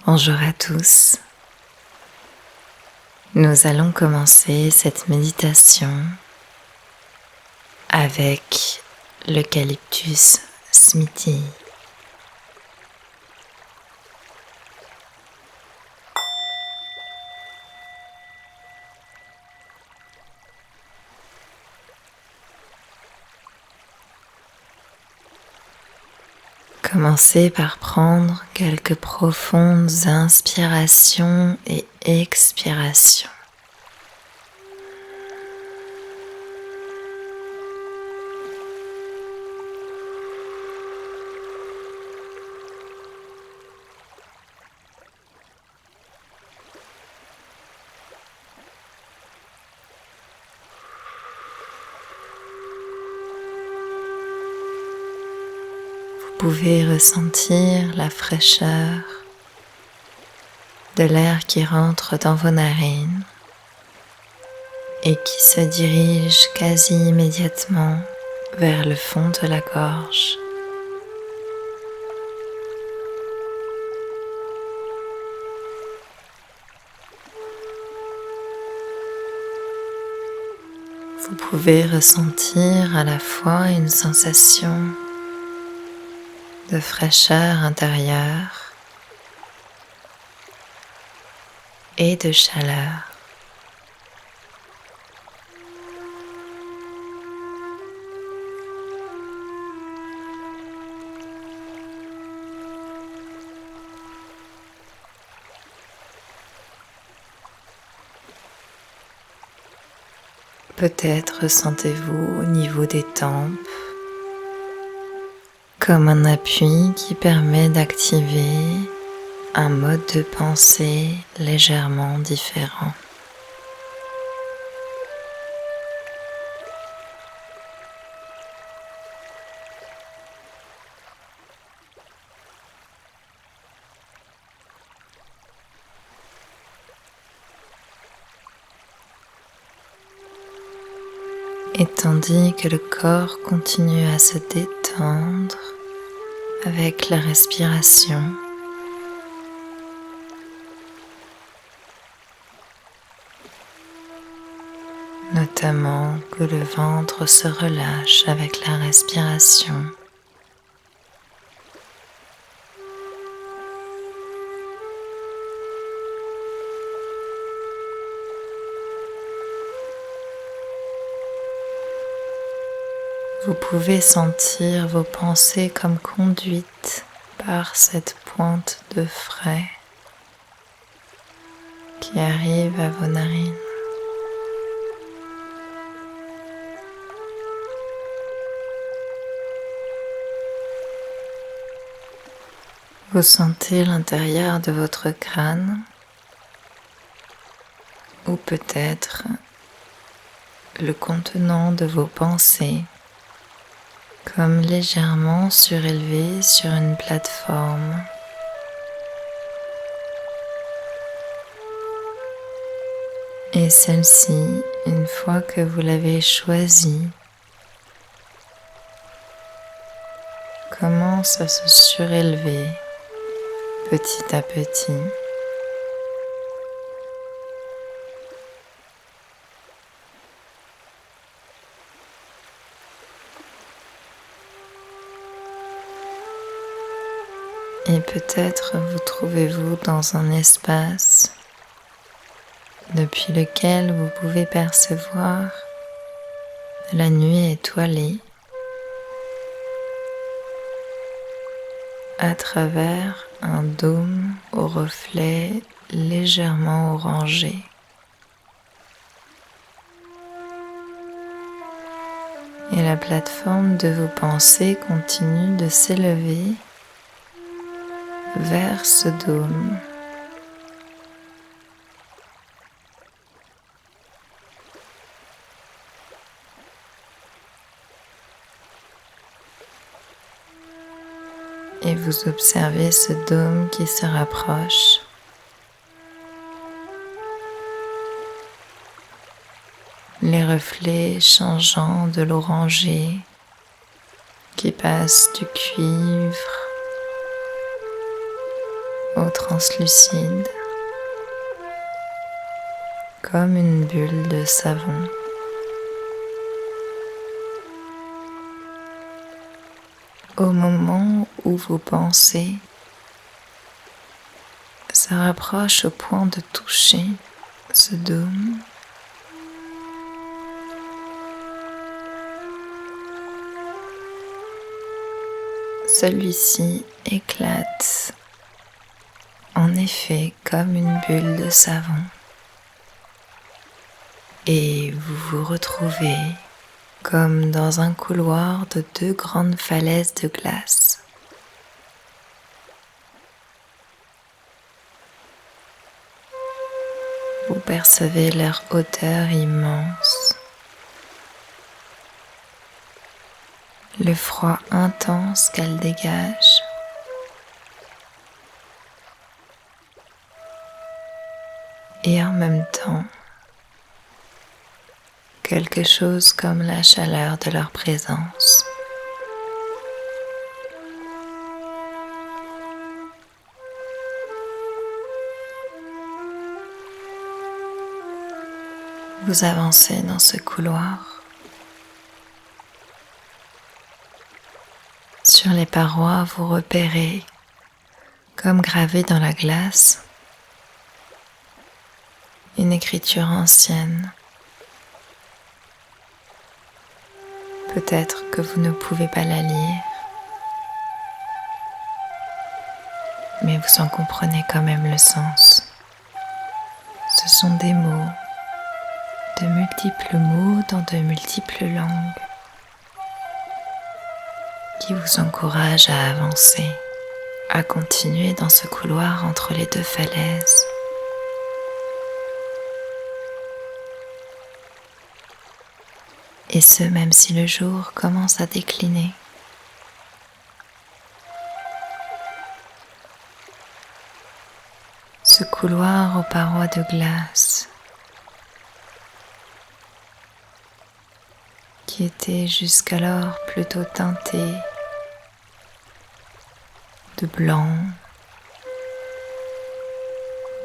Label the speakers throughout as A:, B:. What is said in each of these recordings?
A: Bonjour à tous. Nous allons commencer cette méditation avec l'Eucalyptus smithi. Commencez par prendre quelques profondes inspirations et expirations. Vous pouvez ressentir la fraîcheur de l'air qui rentre dans vos narines et qui se dirige quasi immédiatement vers le fond de la gorge. Vous pouvez ressentir à la fois une sensation de fraîcheur intérieure et de chaleur. Peut-être ressentez-vous au niveau des tempes comme un appui qui permet d'activer un mode de pensée légèrement différent. Et tandis que le corps continue à se détendre avec la respiration, notamment que le ventre se relâche avec la respiration. Vous pouvez sentir vos pensées comme conduites par cette pointe de frais qui arrive à vos narines. Vous sentez l'intérieur de votre crâne ou peut-être le contenant de vos pensées comme légèrement surélevé sur une plateforme. Et celle-ci, une fois que vous l'avez choisie, commence à se surélever petit à petit. Et peut-être vous trouvez-vous dans un espace depuis lequel vous pouvez percevoir la nuit étoilée à travers un dôme au reflet légèrement orangé. Et la plateforme de vos pensées continue de s'élever vers ce dôme. Et vous observez ce dôme qui se rapproche. Les reflets changeants de l'orangé qui passe du cuivre au translucide, comme une bulle de savon. Au moment où vos pensées se rapprochent au point de toucher ce dôme, celui-ci éclate en effet comme une bulle de savon et vous vous retrouvez comme dans un couloir de 2 grandes falaises de glace. Vous percevez leur hauteur immense, le froid intense qu'elles dégagent, et en même temps, quelque chose comme la chaleur de leur présence. Vous avancez dans ce couloir. Sur les parois, vous repérez, comme gravé dans la glace, une écriture ancienne. Peut-être que vous ne pouvez pas la lire, mais vous en comprenez quand même le sens. Ce sont des mots, de multiples mots dans de multiples langues, qui vous encouragent à avancer, à continuer dans ce couloir entre les 2 falaises. Et ce, même si le jour commence à décliner. Ce couloir aux parois de glace, qui était jusqu'alors plutôt teinté de blanc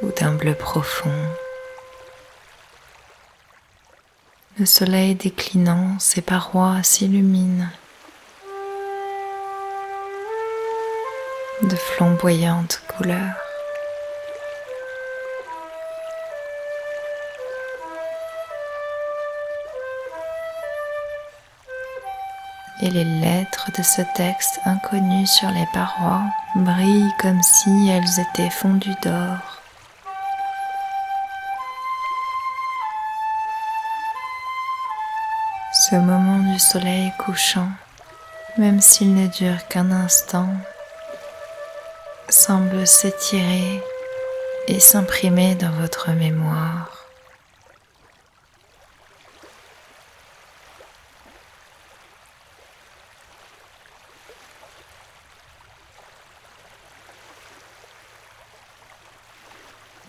A: ou d'un bleu profond. Le soleil déclinant, ses parois s'illuminent de flamboyantes couleurs. Et les lettres de ce texte inconnu sur les parois brillent comme si elles étaient fondues d'or. Ce moment du soleil couchant, même s'il ne dure qu'un instant, semble s'étirer et s'imprimer dans votre mémoire.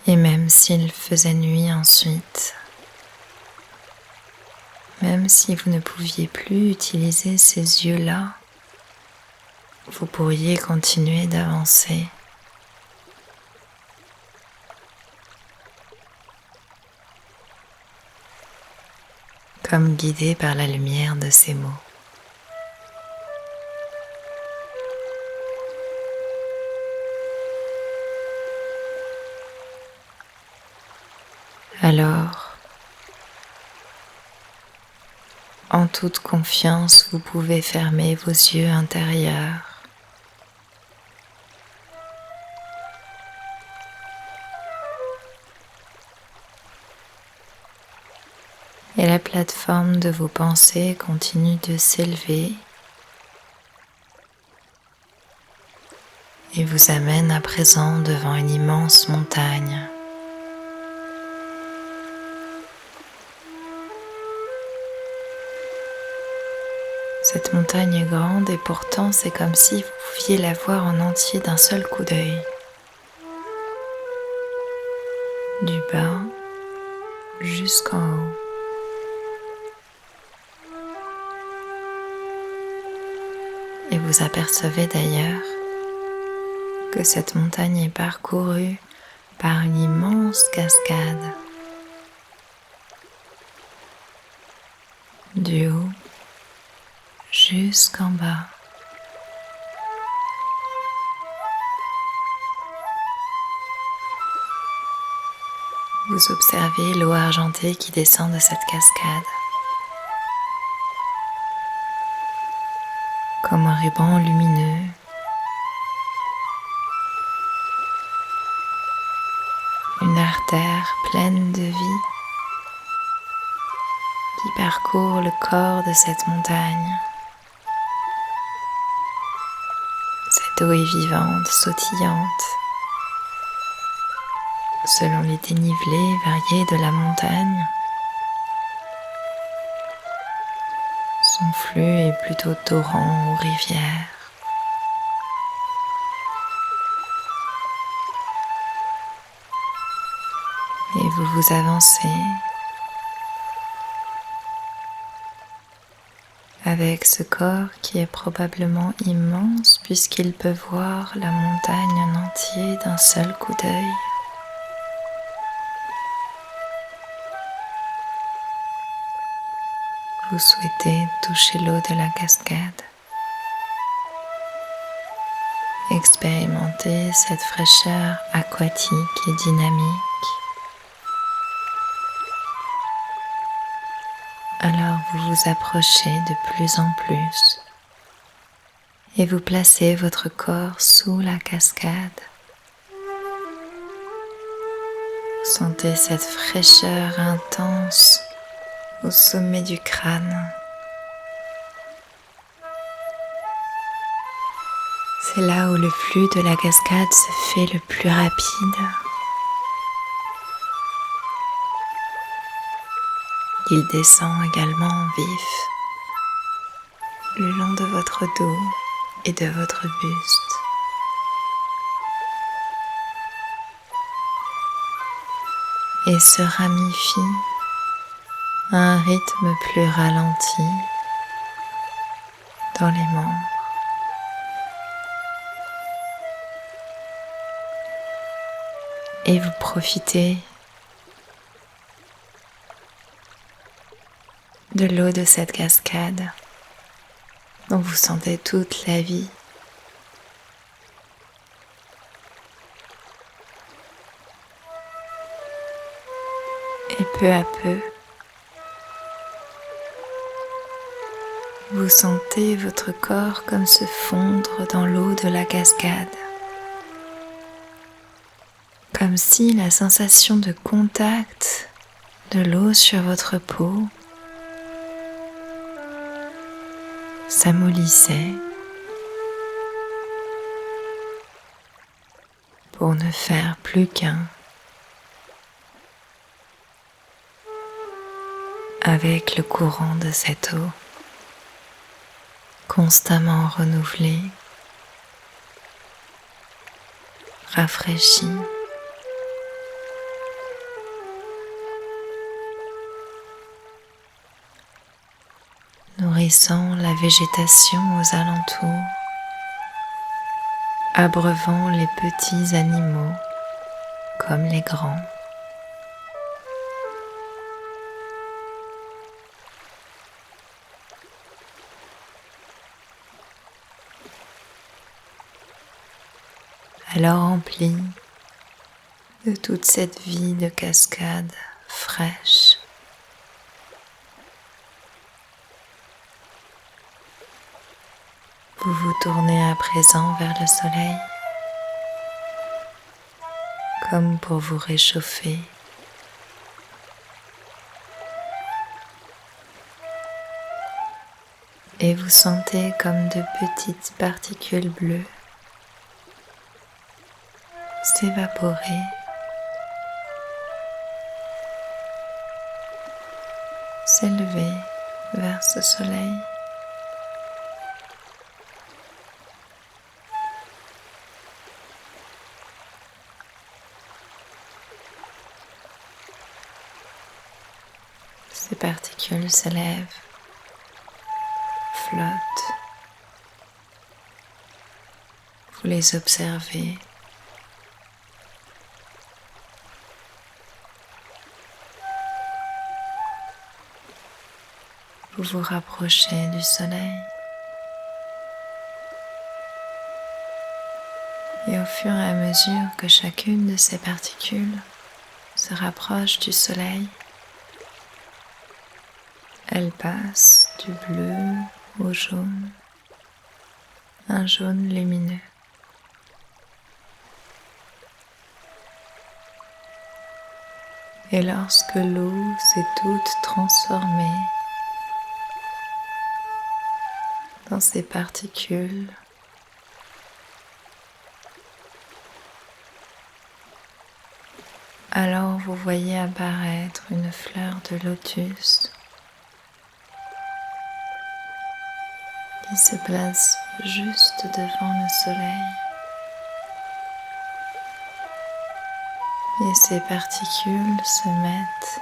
A: Et même s'il faisait nuit ensuite, même si vous ne pouviez plus utiliser ces yeux-là, vous pourriez continuer d'avancer. Comme guidé par la lumière de ces mots. Alors, en toute confiance, vous pouvez fermer vos yeux intérieurs. Et la plateforme de vos pensées continue de s'élever et vous amène à présent devant une immense montagne. Cette montagne est grande et pourtant c'est comme si vous pouviez la voir en entier d'un seul coup d'œil. Du bas jusqu'en haut. Et vous apercevez d'ailleurs que cette montagne est parcourue par une immense cascade. Du haut jusqu'en bas. Vous observez l'eau argentée qui descend de cette cascade, comme un ruban lumineux. Une artère pleine de vie qui parcourt le corps de cette montagne. Cette eau est vivante, sautillante, selon les dénivelés variés de la montagne. Son flux est plutôt torrent ou rivière. Et vous vous avancez avec ce corps qui est probablement immense puisqu'il peut voir la montagne en entier d'un seul coup d'œil. Vous souhaitez toucher l'eau de la cascade, expérimenter cette fraîcheur aquatique et dynamique. Alors vous vous approchez de plus en plus et vous placez votre corps sous la cascade. Sentez cette fraîcheur intense au sommet du crâne. C'est là où le flux de la cascade se fait le plus rapide. Il descend également vif le long de votre dos et de votre buste. Et se ramifie à un rythme plus ralenti dans les membres. Et vous profitez de l'eau de cette cascade dont vous sentez toute la vie. Et peu à peu, vous sentez votre corps comme se fondre dans l'eau de la cascade. Comme si la sensation de contact de l'eau sur votre peau s'amollissait pour ne faire plus qu'un avec le courant de cette eau constamment renouvelée, rafraîchie. Nourrissant la végétation aux alentours, abreuvant les petits animaux comme les grands. Alors rempli de toute cette vie de cascade fraîche, vous vous tournez à présent vers le soleil, comme pour vous réchauffer. Et vous sentez comme de petites particules bleues s'évaporer s'élever vers ce soleil. Ces particules s'élèvent, flottent. Vous les observez. Vous vous rapprochez du soleil. Et au fur et à mesure que chacune de ces particules se rapproche du soleil, elle passe du bleu au jaune, un jaune lumineux. Et lorsque l'eau s'est toute transformée dans ces particules, alors vous voyez apparaître une fleur de lotus qui se place juste devant le soleil. Et ces particules se mettent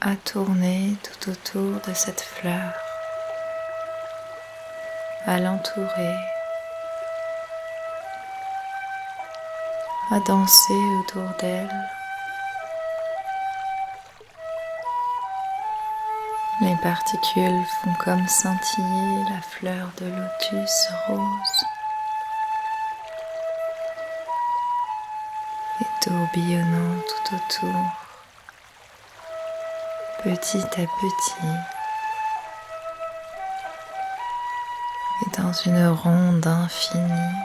A: à tourner tout autour de cette fleur, à l'entourer, à danser autour d'elle. Les particules font comme scintiller la fleur de lotus rose et tourbillonnant tout autour, petit à petit, et dans une ronde infinie.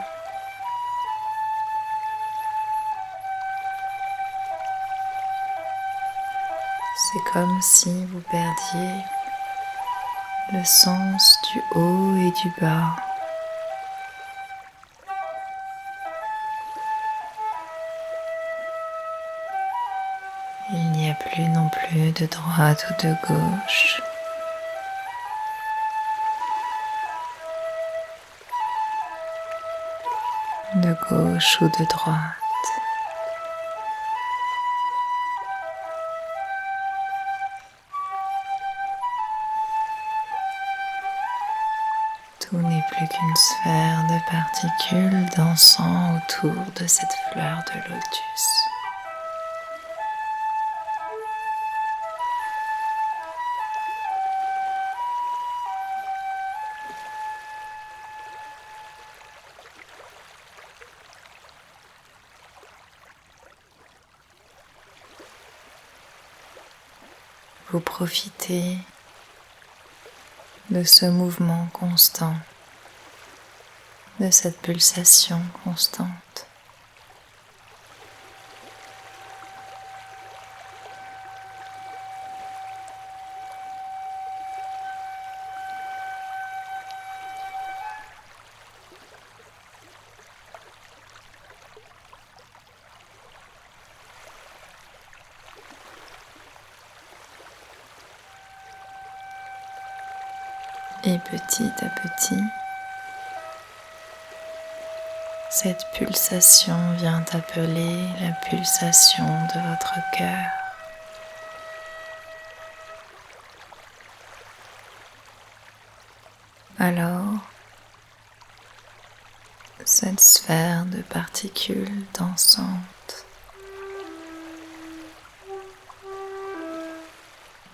A: C'est comme si vous perdiez le sens du haut et du bas. Il n'y a plus non plus de droite ou de gauche. De gauche ou de droite. Tout n'est plus qu'une sphère de particules dansant autour de cette fleur de lotus. Vous profitez de ce mouvement constant, de cette pulsation constante. Et petit à petit, cette pulsation vient appeler la pulsation de votre cœur. Alors, cette sphère de particules dansantes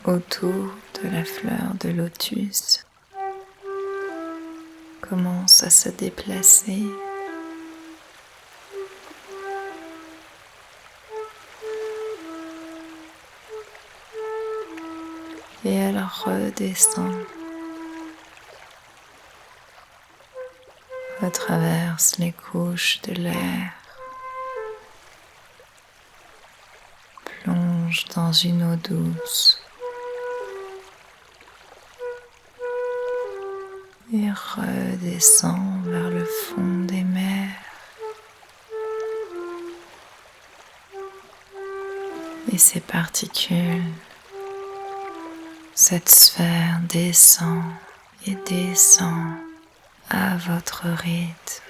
A: autour de la fleur de lotus commence à se déplacer et elle redescend, retraverse les couches de l'air, plonge dans une eau douce et redescend vers le fond des mers. Et ces particules, cette sphère descend et descend à votre rythme,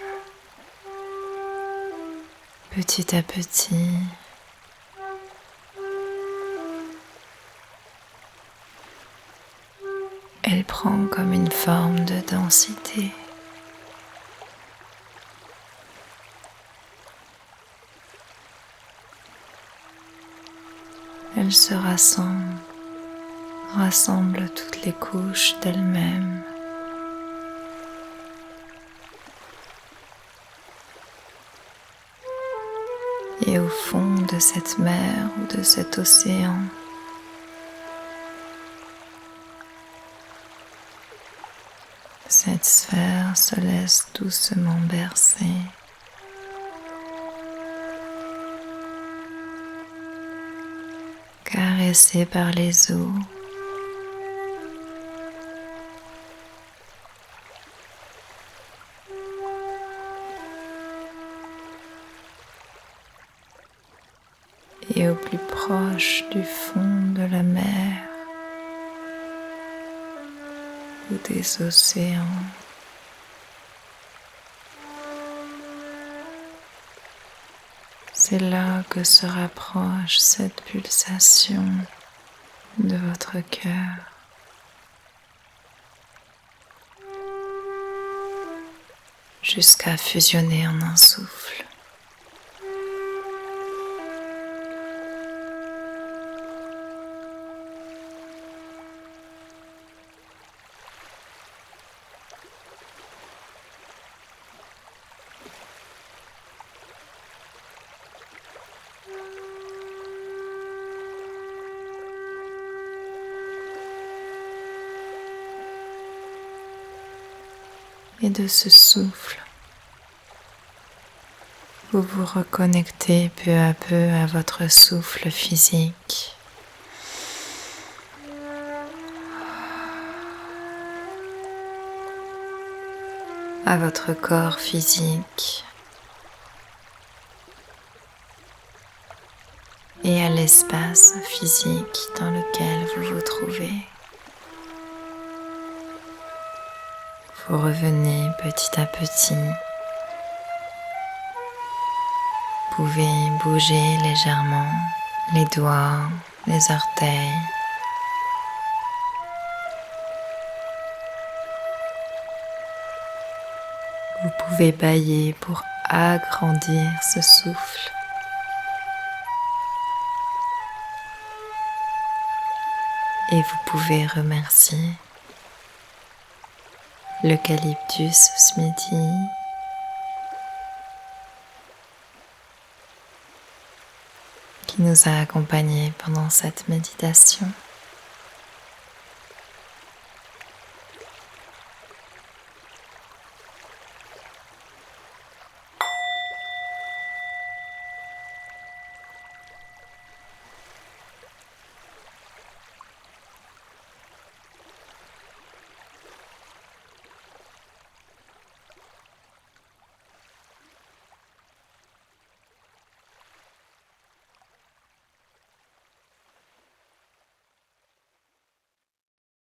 A: petit à petit. Elle prend comme une forme de densité elles se rassemblent toutes les couches d'elles-mêmes. Et au fond de cette mer ou de cet océan, cette sphère se laisse doucement bercer. Caressée par les eaux. Et au plus proche du fond de la mer ou des océans. C'est là que se rapproche cette pulsation de votre cœur. Jusqu'à fusionner en un souffle. Et de ce souffle, vous vous reconnectez peu à peu à votre souffle physique. À votre corps physique et à l'espace physique dans lequel vous vous trouvez. Vous revenez petit à petit. Vous pouvez bouger légèrement les doigts, les orteils. Vous pouvez bâiller pour agrandir ce souffle. Et vous pouvez remercier l'eucalyptus smithi, qui nous a accompagnés pendant cette méditation.